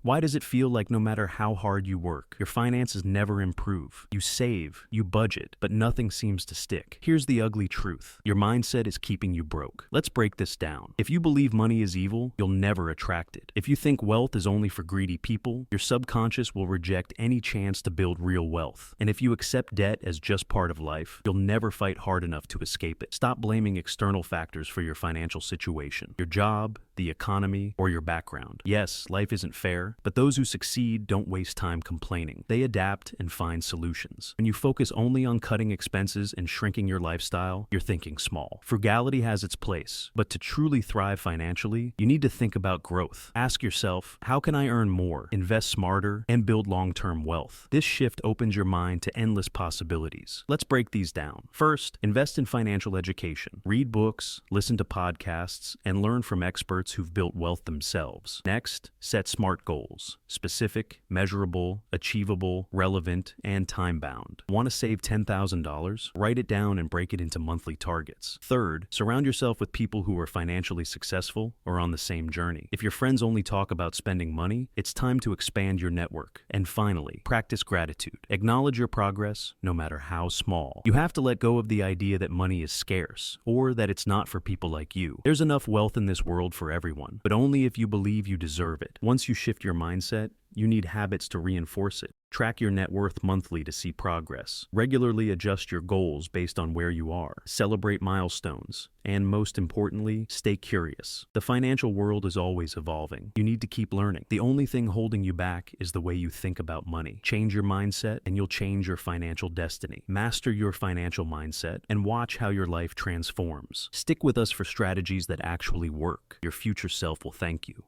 Why does it feel like no matter how hard you work, your finances never improve? You save, you budget, but nothing seems to stick. Here's the ugly truth. Your mindset is keeping you broke. Let's break this down. If you believe money is evil, you'll never attract it. If you think wealth is only for greedy people, your subconscious will reject any chance to build real wealth. And if you accept debt as just part of life, you'll never fight hard enough to escape it. Stop blaming external factors for your financial situation. Your job, the economy, or your background. Yes, life isn't fair, but those who succeed don't waste time complaining. They adapt and find solutions. When you focus only on cutting expenses and shrinking your lifestyle, you're thinking small. Frugality has its place, but to truly thrive financially, you need to think about growth. Ask yourself, how can I earn more, invest smarter, and build long-term wealth? This shift opens your mind to endless possibilities. Let's break these down. First, invest in financial education. Read books, listen to podcasts, and learn from experts who've built wealth themselves. Next, set smart goals. Specific, measurable, achievable, relevant, and time-bound. Want to save $10,000? Write it down and break it into monthly targets. Third, surround yourself with people who are financially successful or on the same journey. If your friends only talk about spending money, it's time to expand your network. And finally, practice gratitude. Acknowledge your progress, no matter how small. You have to let go of the idea that money is scarce, or that it's not for people like you. There's enough wealth in this world for everyone, but only if you believe you deserve it. Once you shift your mindset, you need habits to reinforce it. Track your net worth monthly to see progress. Regularly adjust your goals based on where you are. Celebrate milestones. And most importantly, stay curious. The financial world is always evolving. You need to keep learning. The only thing holding you back is the way you think about money. Change your mindset and you'll change your financial destiny. Master your financial mindset and watch how your life transforms. Stick with us for strategies that actually work. Your future self will thank you.